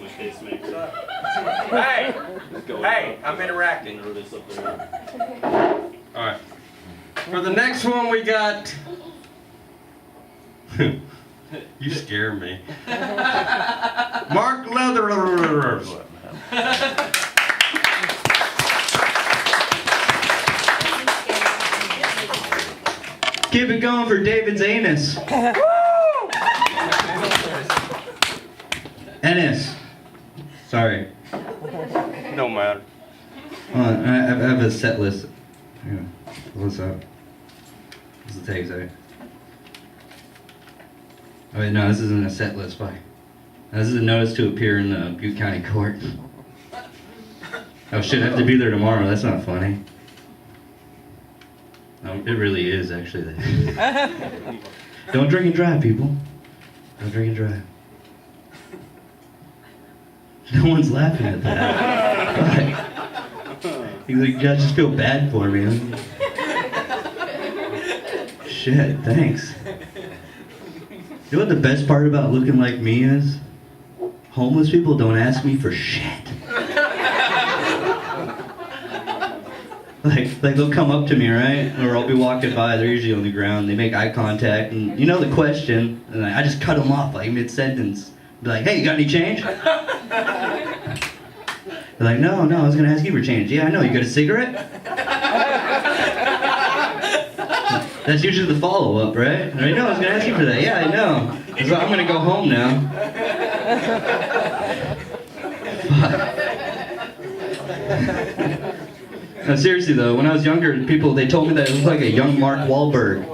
Hey! Hey, I'm interacting. Alright. For the next one we got... You scare me. Mark Leather. Keep it going for David's anus. Ennis. Sorry. No matter. Hold on, I have a set list. Yeah. What's up? What's the tag say? Oh wait, no, this isn't a set list. Bye. This is a notice to appear in the Butte County Court. Oh shit, I have to be there tomorrow. That's not funny. It really is, actually. Don't drink and drive, people. Don't drink and drive. No one's laughing at that. You guys just feel bad for me. Shit, thanks. You know what the best part about looking like me is? Homeless people don't ask me for shit. Like they'll come up to me, right? Or I'll be walking by, they're usually on the ground, they make eye contact, and you know the question, and I just cut them off like mid-sentence. Be like, hey, you got any change? They're like, no, I was gonna ask you for change. Yeah, I know, you got a cigarette? That's usually the follow-up, right? I know, I was gonna ask you for that. Yeah, I know. So I'm gonna go home now. No, seriously though, when I was younger, they told me that I looked like a young Mark Wahlberg.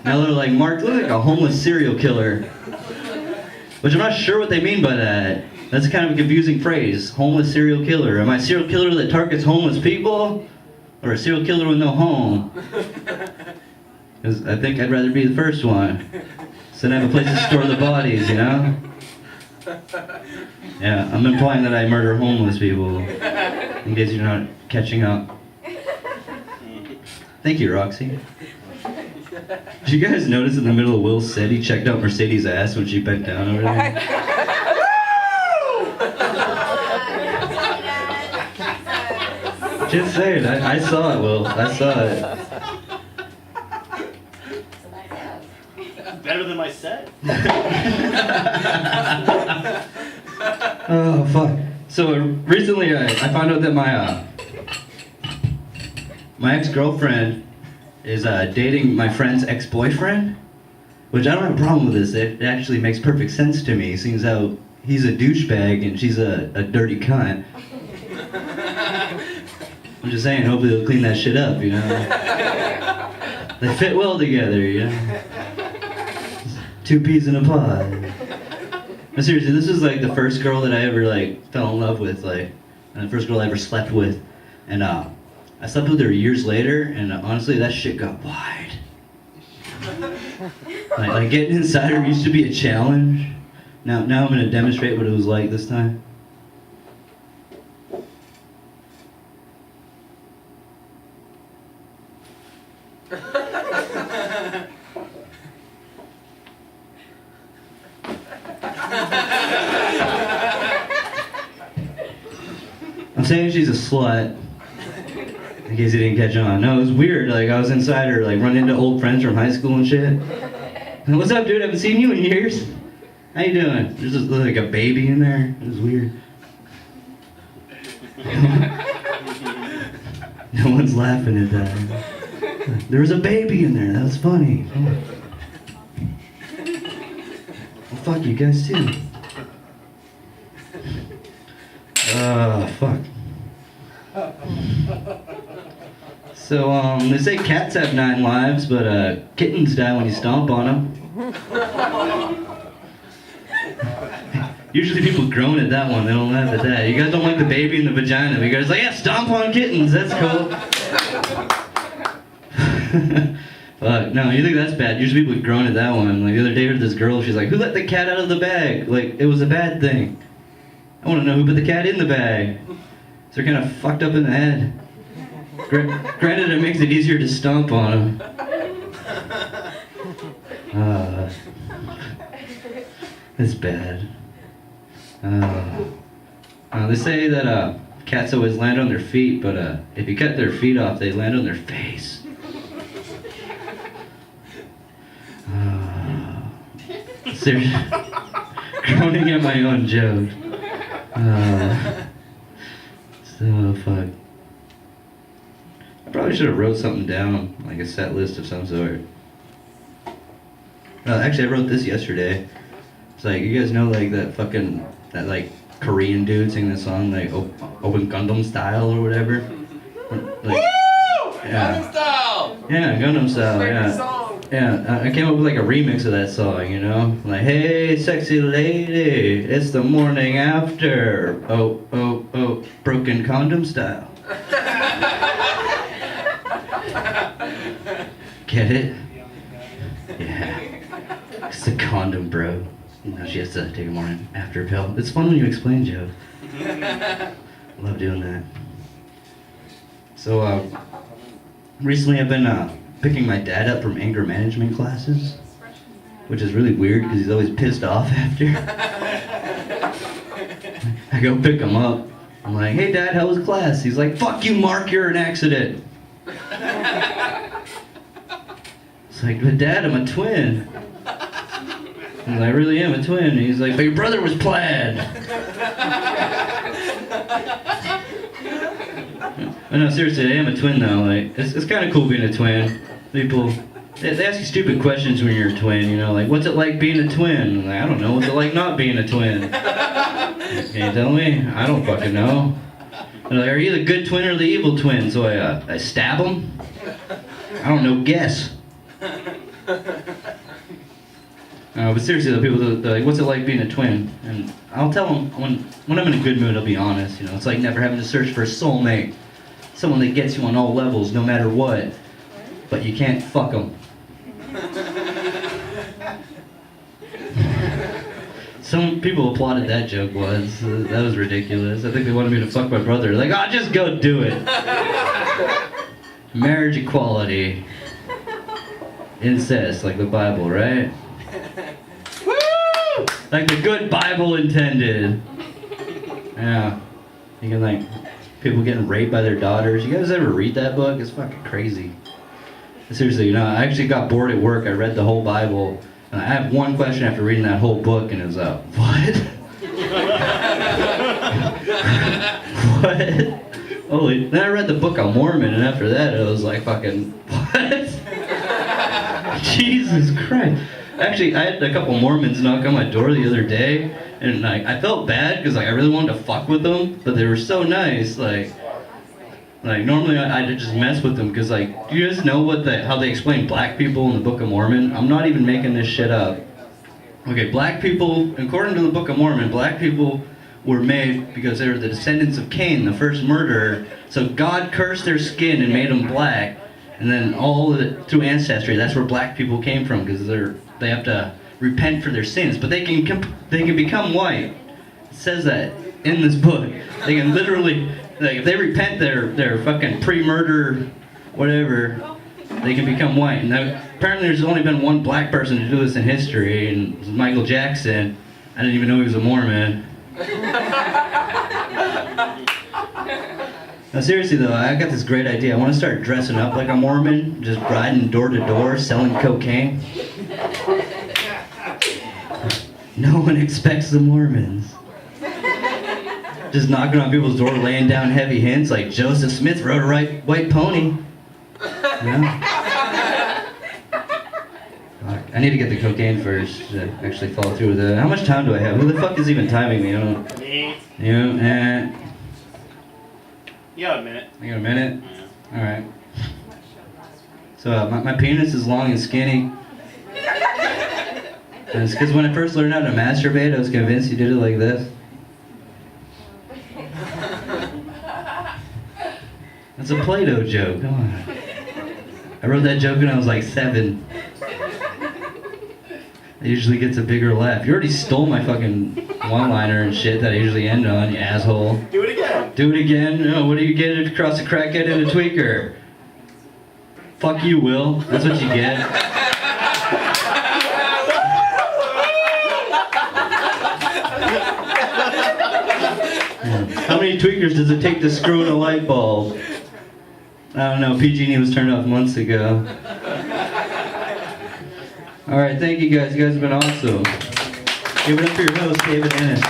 Now they're like, Mark, you look like a homeless serial killer. Which I'm not sure what they mean by that. That's kind of a confusing phrase, homeless serial killer. Am I a serial killer that targets homeless people? Or a serial killer with no home? Because I think I'd rather be the first one. So then I have a place to store the bodies, you know? Yeah, I'm implying that I murder homeless people. In case you're not catching up. Thank you, Roxy. Did you guys notice in the middle of Will's set he checked out Mercedes' ass when she bent down over there? Just saying, I saw it, Will. I saw it. Better than my set? Oh, fuck. So recently I found out that my ex-girlfriend is dating my friend's ex-boyfriend, which I don't have a problem with this. It actually makes perfect sense to me, seeing as how he's a douchebag and she's a dirty cunt. I'm just saying, hopefully they'll clean that shit up, you know? They fit well together, you know? Two peas in a pod. No, seriously, this is like the first girl that I ever fell in love with, and the first girl I ever slept with. And I slept with her years later, and honestly, that shit got wide. Like getting inside her used to be a challenge. Now I'm gonna demonstrate what it was like this time. I'm saying she's a slut. In case you didn't catch on. No, it was weird. I was inside her, running into old friends from high school and shit. And, what's up, dude? I haven't seen you in years. How you doing? There's just like a baby in there. It was weird. No one's laughing at that. There was a baby in there. That was funny. Well, fuck you guys too. Fuck. So, they say cats have 9 lives, but kittens die when you stomp on them. Usually people groan at that one, they don't laugh at that. You guys don't like the baby in the vagina, but you guys are like, yeah, stomp on kittens, that's cool. No, you think that's bad. Usually people groan at that one. The other day I heard this girl, she's like, who let the cat out of the bag? It was a bad thing. I want to know who put the cat in the bag. So they're kind of fucked up in the head. Granted, it makes it easier to stomp on them. It's bad. They say that cats always land on their feet, but if you cut their feet off, they land on their face. Seriously, groaning at my own joke. So fuck. I probably should have wrote something down, like a set list of some sort. Actually, I wrote this yesterday. It's like, you guys know, like, that like Korean dude singing the song, like Open Gundam Style or whatever. Like, yeah. Gundam Style! Yeah, Gundam Style. Favorite Yeah. song. Yeah, I came up with like a remix of that song, you know? Like, hey, sexy lady, it's the morning after. Oh, oh, oh, broken condom style. Get it? Yeah. It's the condom, bro. Now she has to take a morning after pill. It's fun when you explain, Joe. I love doing that. So, recently I've been picking my dad up from anger management classes, which is really weird because he's always pissed off after. I go pick him up. I'm like, hey Dad, how was class? He's like, fuck you, Mark, you're an accident. It's like, but Dad, I'm a twin. I'm like, I really am a twin. He's like, but your brother was plaid. But no, seriously, I am a twin though. Like, it's kind of cool being a twin. People, they ask you stupid questions when you're a twin, you know, like, what's it like being a twin? I'm like, I don't know, what's it like not being a twin? Can you tell me? I don't fucking know. They're like, are you the good twin or the evil twin? So I stab them? I don't know, guess. But seriously though, they're like, what's it like being a twin? And I'll tell them, when I'm in a good mood, I'll be honest, you know, it's like never having to search for a soulmate. Someone that gets you on all levels, no matter what. But you can't fuck them. Some people applauded that joke once. That was ridiculous. I think they wanted me to fuck my brother. Like, oh, just go do it. Marriage equality. Incest, like the Bible, right? Woo! Like the good Bible intended. Yeah. You can, like, people getting raped by their daughters. You guys ever read that book? It's fucking crazy. Seriously, you know, I actually got bored at work. I read the whole Bible. And I have one question after reading that whole book, and it was, what? What? Holy. Then I read the Book of Mormon, and after that, it was like fucking, what? Jesus Christ. Actually, I had a couple Mormons knock on my door the other day, and I felt bad because I really wanted to fuck with them, but they were so nice. Like normally I'd just mess with them because do you guys know how they explain black people in the Book of Mormon? I'm not even making this shit up. Okay, black people, according to the Book of Mormon, black people were made because they were the descendants of Cain, the first murderer. So God cursed their skin and made them black. And then through ancestry, that's where black people came from, because they have to repent for their sins. But they can become white. It says that in this book. They can literally, if they repent their fucking pre-murder, whatever, they can become white. And apparently there's only been one black person to do this in history, and it was Michael Jackson. I didn't even know he was a Mormon. Now seriously though, I got this great idea. I want to start dressing up like a Mormon, just riding door to door, selling cocaine. No one expects the Mormons. Just knocking on people's door, laying down heavy hints like Joseph Smith rode a white pony. Yeah. Fuck. I need to get the cocaine first to actually follow through with it. How much time do I have? Who the fuck is even timing me? I don't know. Me. You? You got a minute. I got a minute? Yeah. Alright. So my penis is long and skinny. And it's because when I first learned how to masturbate, I was convinced you did it like this. That's a Play-Doh joke, come on. I wrote that joke when I was like 7. It usually gets a bigger laugh. You already stole my fucking one-liner and shit that I usually end on, you asshole. Do it again. Do it again? No, what do you get across a crackhead and a tweaker? Fuck you, Will. That's what you get. How many tweakers does it take to screw in a light bulb? I don't know. PG&E was turned off months ago. All right, thank you guys. You guys have been awesome. Give it up for your host, David Ennis.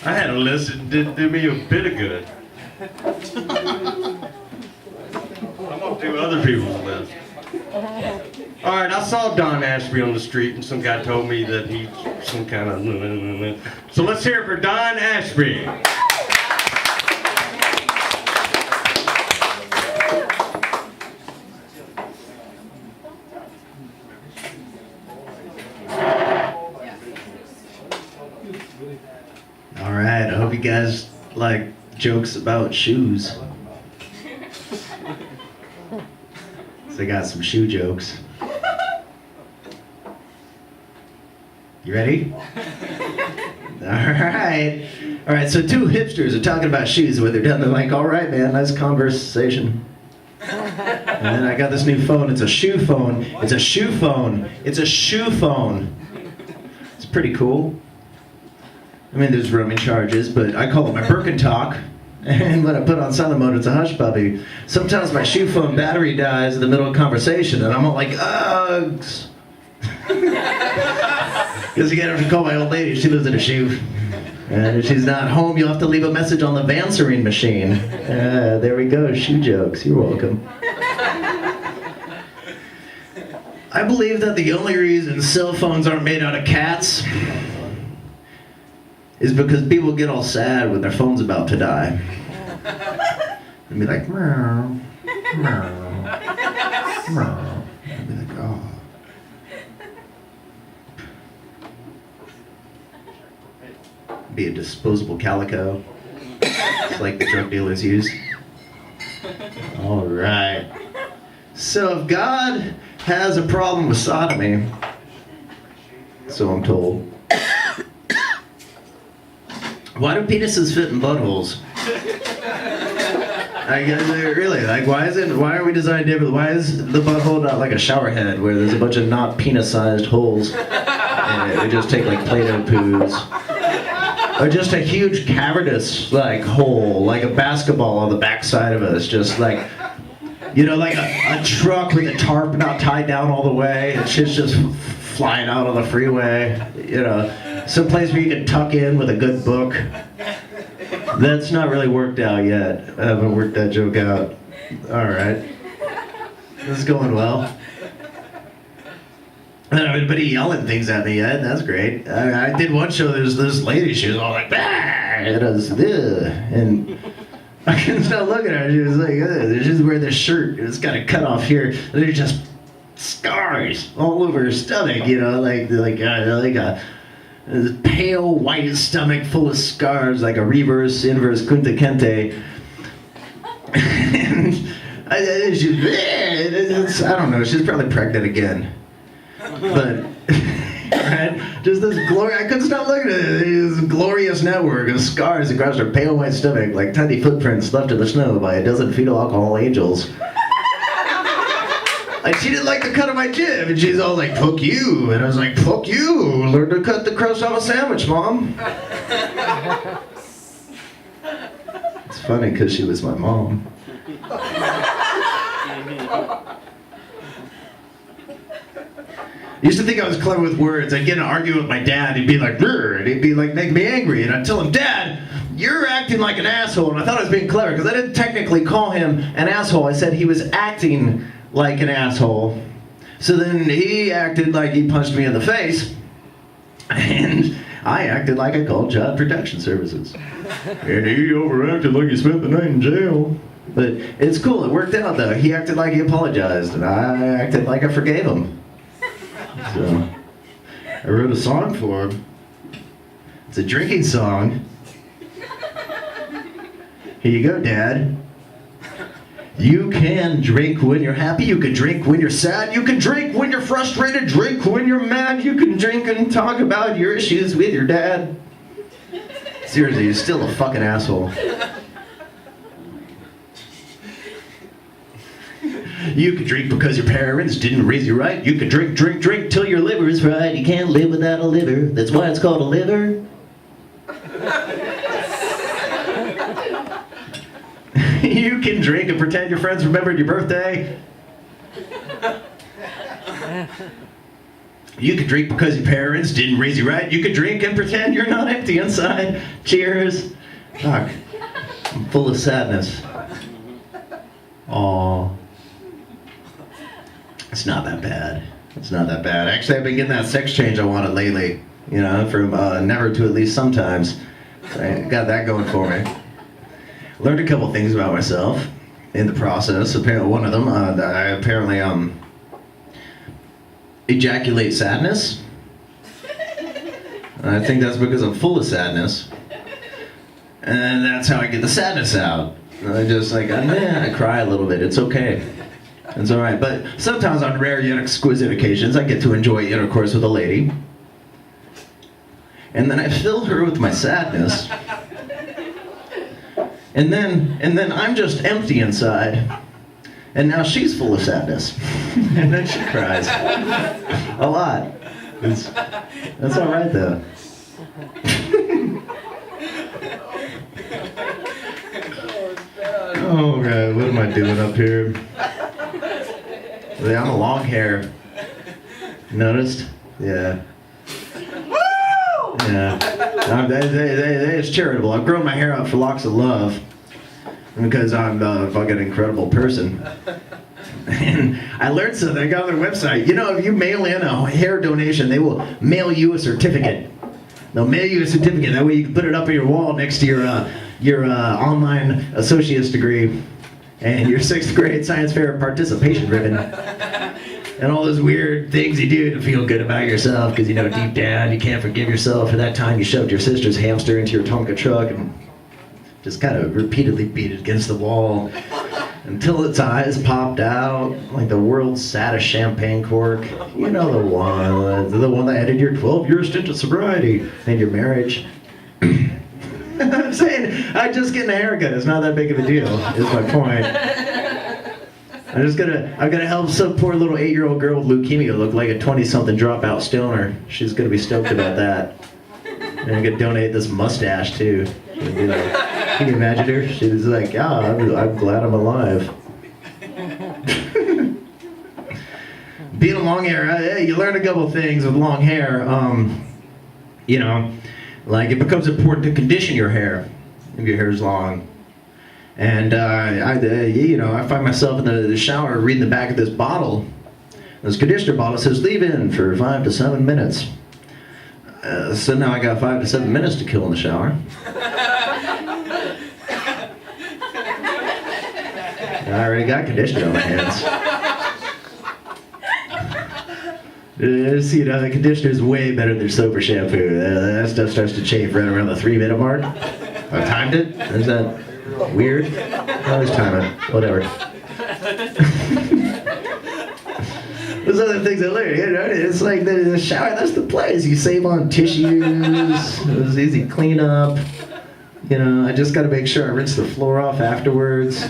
I had a list that didn't do me a bit of good. I'm gonna do other people's list. All right, I saw Don Ashby on the street, and some guy told me that he's some kind of. So let's hear it for Don Ashby. All right, I hope you guys like jokes about shoes. So I got some shoe jokes. You ready? All right, so two hipsters are talking about shoes. When they're done, they're like, all right, man, nice conversation. And then I got this new phone. It's a shoe phone. It's a shoe phone. It's a shoe phone. It's pretty cool. I mean, there's roaming charges, but I call it my Birkenstock. And when I put on silent mode, it's a hush puppy. Sometimes my shoe phone battery dies in the middle of conversation, and I'm all like, uggs. Because again, I have to call my old lady. She lives in a shoe. And if she's not home, you'll have to leave a message on the answering machine. There we go, shoe jokes. You're welcome. I believe that the only reason cell phones aren't made out of cats is because people get all sad when their phone's about to die. And be like, meow, meow, meow. And be like, oh. Be a disposable calico, just like the drug dealers use. All right. So if God has a problem with sodomy, so I'm told, why do penises fit in buttholes? I guess really, like, why are we designed differently? Why is the butthole not like a shower head where there's a bunch of not penis-sized holes and we just take like Play-Doh poos? Or just a huge cavernous like hole, like a basketball on the backside of us, just like, you know, like a truck with a tarp not tied down all the way, and shit's just flying out on the freeway, you know, someplace where you can tuck in with a good book. That's not really worked out yet. I haven't worked that joke out. All right, this is going well. I don't know anybody yelling things at me yet. That's great. I did one show. There's this lady. She was all like, "Bah!" And I was, ugh. And I couldn't stop looking at her. She was like, ugh. She's wearing this shirt. It's got a cut off here. And there's just scars all over her stomach. You know, like a pale white stomach full of scars, like a reverse, inverse Kunta Kinte. And she's, I don't know. She's probably pregnant again. But, right, just this glory, I couldn't stop looking at it. This glorious network of scars across her pale white stomach, like tiny footprints left in the snow by a dozen fetal alcohol angels. And she didn't like the cut of my jib, and she's all like, fuck you. And I was like, fuck you. Learn to cut the crust off a sandwich, Mom. It's funny because she was my mom. I used to think I was clever with words. I'd get in an argument with my dad. He'd be like, brr, and he'd be like, make me angry. And I'd tell him, Dad, you're acting like an asshole. And I thought I was being clever because I didn't technically call him an asshole. I said he was acting like an asshole. So then he acted like he punched me in the face. And I acted like I called Child Protection Services. And he overacted like he spent the night in jail. But it's cool. It worked out, though. He acted like he apologized. And I acted like I forgave him. So, I wrote a song for him. It's a drinking song. Here you go, Dad. You can drink when you're happy, you can drink when you're sad, you can drink when you're frustrated, drink when you're mad, you can drink and talk about your issues with your dad. Seriously, he's still a fucking asshole. You could drink because your parents didn't raise you right. You could drink, drink, drink till your liver is fried. You can't live without a liver. That's why it's called a liver. You can drink and pretend your friends remembered your birthday. You could drink because your parents didn't raise you right. You could drink and pretend you're not empty inside. Cheers. Fuck. I'm full of sadness. Aw. It's not that bad. It's not that bad. Actually, I've been getting that sex change I wanted lately. You know, from never to at least sometimes. So I got that going for me. Learned a couple things about myself in the process. Apparently, one of them, I apparently ejaculate sadness. I think that's because I'm full of sadness. And that's how I get the sadness out. I just like, I cry a little bit. It's okay. It's all right. But sometimes on rare yet exquisite occasions, I get to enjoy intercourse with a lady. And then I fill her with my sadness. And then I'm just empty inside. And now she's full of sadness. And then she cries. A lot. That's all right though. Oh God, what am I doing up here? I'm a long hair. Noticed? Yeah. Yeah. It's charitable. I've grown my hair out for locks of love. Because I'm a fucking incredible person. And I learned something. I got on their website. You know, if you mail in a hair donation, they will mail you a certificate. They'll mail you a certificate. That way you can put it up on your wall next to your online associate's degree and your 6th grade science fair participation ribbon. And all those weird things you do to feel good about yourself because, you know, deep down you can't forgive yourself for that time you shoved your sister's hamster into your Tonka truck and just kind of repeatedly beat it against the wall until its eyes popped out like the world's saddest champagne cork. You know the one that ended your 12-year stint of sobriety and your marriage. I'm saying, I'm just getting a haircut. It's not that big of a deal, is my point. I'm gonna help some poor little 8-year-old girl with leukemia look like a 20-something dropout stoner. She's gonna be stoked about that. And I'm gonna donate this mustache too. She'll be like, can you imagine her? She was like, I'm glad I'm alive. Being a long hair, you learn a couple things with long hair. You know, like it becomes important to condition your hair if your hair's long. And I find myself in the shower reading the back of this bottle. This conditioner bottle says leave in for 5 to 7 minutes. So now I got 5 to 7 minutes to kill in the shower. I already got conditioner on my hands. You know, the conditioner's way better than soap or shampoo. That stuff starts to chafe right around the 3-minute mark. I timed it? Is that weird? I always time it. Whatever. There's other things I learned, you know, it's like the shower, that's the place. You save on tissues, it's easy cleanup. You know, I just gotta make sure I rinse the floor off afterwards.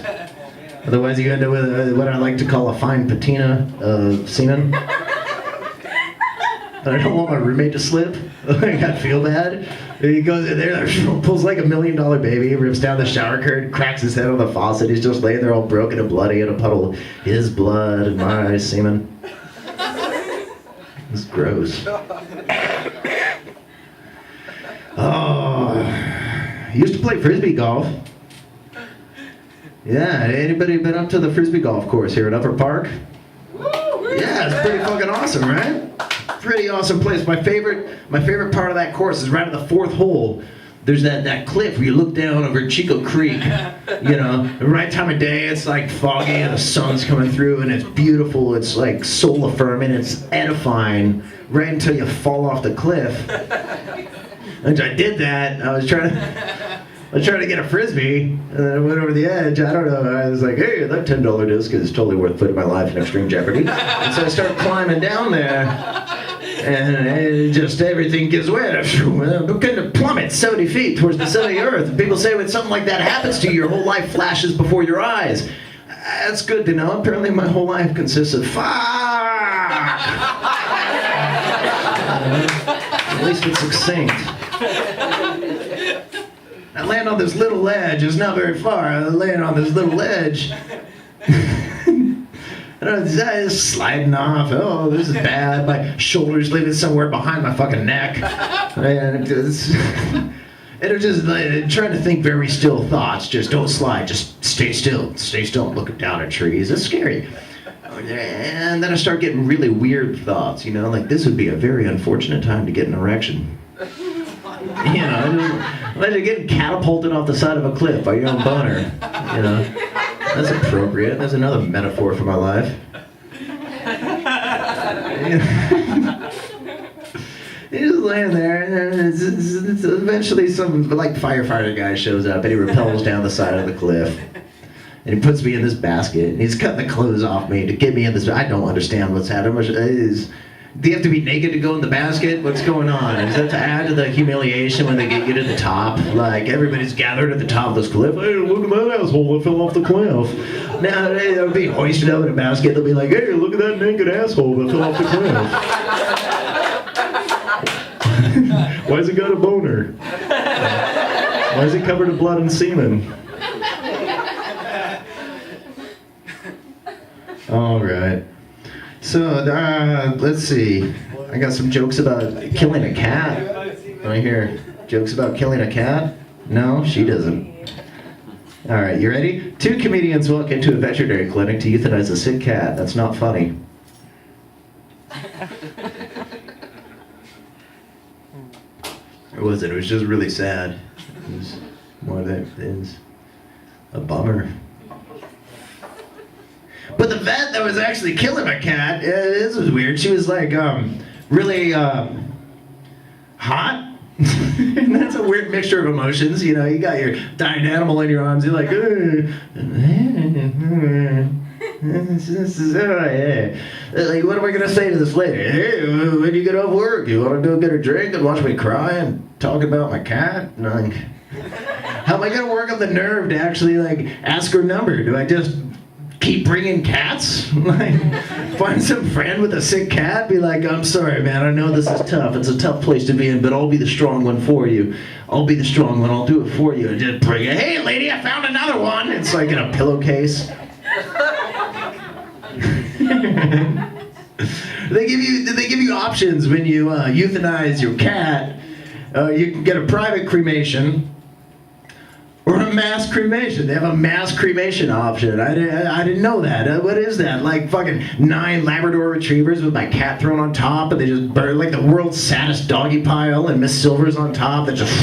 Otherwise you end up with what I like to call a fine patina of semen. I don't want my roommate to slip. I feel bad. He goes in there, pulls like $1 million baby, rips down the shower curtain, cracks his head on the faucet. He's just laying there all broken and bloody in a puddle of his blood and my semen. It's gross. Oh, used to play frisbee golf. Yeah, anybody been up to the frisbee golf course here at Upper Park? Yeah, it's pretty fucking awesome, right? Pretty awesome place. My favorite part of that course is right at the 4th hole. There's that cliff where you look down over Chico Creek. You know, the right time of day, it's like foggy and the sun's coming through and it's beautiful. It's like soul affirming. It's edifying right until you fall off the cliff. And I did that. I was trying to get a frisbee, and then I went over the edge. I don't know. I was like, hey, that $10 disc is totally worth putting my life in extreme jeopardy. And so I started climbing down there, and just everything gives way. I'm going to plummet 70 feet towards the center of the earth. And people say when something like that happens to you, your whole life flashes before your eyes. That's good to know. Apparently my whole life consists of fuck. At least it's succinct. I land on this little ledge. It's not very far. I land on this little ledge. And I was just sliding off. Oh, this is bad. My shoulder's leaving somewhere behind my fucking neck. And it's just like, trying to think very still thoughts. Just don't slide. Just stay still. Stay still. Looking down at trees. It's scary. And then I start getting really weird thoughts. You know, like this would be a very unfortunate time to get an erection. You know, imagine getting catapulted off the side of a cliff by your own boner. You know, that's appropriate. That's another metaphor for my life. He's just laying there, and it's eventually some like firefighter guy shows up, and he rappels down the side of the cliff, and he puts me in this basket, and he's cutting the clothes off me to get me in this. I don't understand what's happening. Do you have to be naked to go in the basket? What's going on? Is that to add to the humiliation when they get you to the top? Like, everybody's gathered at the top of this cliff. Hey, look at that asshole that fell off the cliff. Now, they'll be hoisted up in a basket. They'll be like, hey, look at that naked asshole that fell off the cliff. Why's he got a boner? Why is he covered in blood and semen? All right. So, let's see. I got some jokes about killing a cat. Right here. Jokes about killing a cat? No, she doesn't. All right, you ready? 2 comedians walk into a veterinary clinic to euthanize a sick cat. That's not funny. Or was it? It was just really sad. It was more than it is a bummer. But the vet that was actually killing my cat, this was weird. She was like, really hot. And that's a weird mixture of emotions. You know, you got your dying animal in your arms. You're like, like, what am I gonna say to this lady? Hey, when you get off work, you want to go get a drink and watch me cry and talk about my cat? And I'm like, how am I gonna work up the nerve to actually like ask her number? Do I just keep bringing cats? Like, find some friend with a sick cat, be like, I'm sorry, man, I know this is tough. It's a tough place to be in, but I'll be the strong one for you. I'll be the strong one. I'll do it for you. And just bring it. Hey, lady, I found another one. It's like in a pillowcase. They give you options when you euthanize your cat. You can get a private cremation. Or a mass cremation. They have a mass cremation option. I didn't know that. What is that? Like fucking 9 Labrador retrievers with my cat thrown on top, and they just burn like the world's saddest doggy pile, and Miss Silver's on top. That just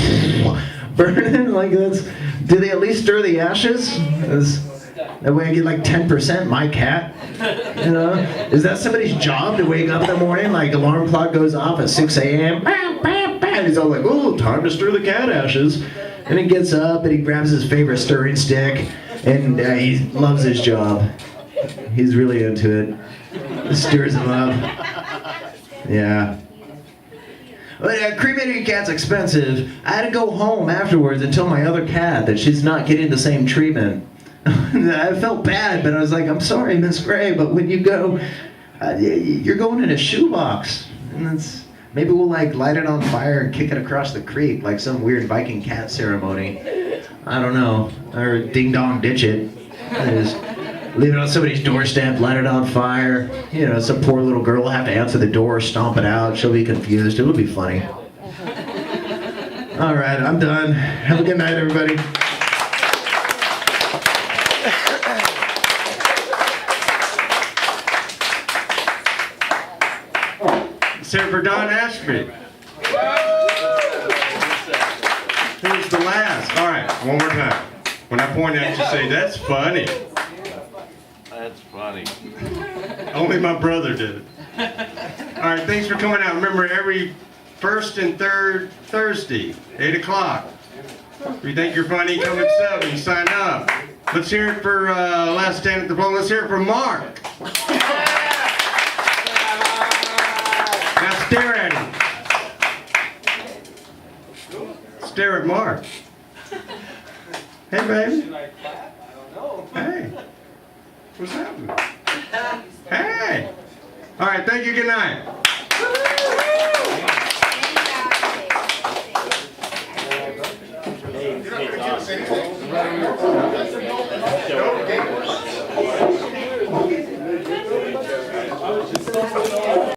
burning like that's. Do they at least stir the ashes? That way I get like 10%. My cat. You know, is that somebody's job to wake up in the morning? Like alarm clock goes off at 6 a.m. And he's all like, "Oh, time to stir the cat ashes." And he gets up and he grabs his favorite stirring stick, and he loves his job. He's really into it. It stirs him up. Yeah. But cremating a cat's expensive. I had to go home afterwards and tell my other cat that she's not getting the same treatment. I felt bad, but I was like, I'm sorry, Miss Gray, but when you go, you're going in a shoebox. And that's... Maybe we'll like light it on fire and kick it across the creek like some weird Viking cat ceremony. I don't know. Or ding dong ditch it. Just leave it on somebody's doorstep, light it on fire. You know, some poor little girl will have to answer the door, stomp it out. She'll be confused. It'll be funny. All right, I'm done. Have a good night, everybody. Sarah for Don Ashby. Who's the last? All right, one more time. When I point at you, say, that's funny. That's funny. Only my brother did it. All right, thanks for coming out. Remember, every first and third Thursday, 8 o'clock. If you think you're funny, come at 7. Sign up. Let's hear it for Last Stand at the Pole. Let's hear it for Mark. Now stare at him. Stare at Mark. Hey, baby. Hey. Okay. All right, thank you, good night. Hey, Tom.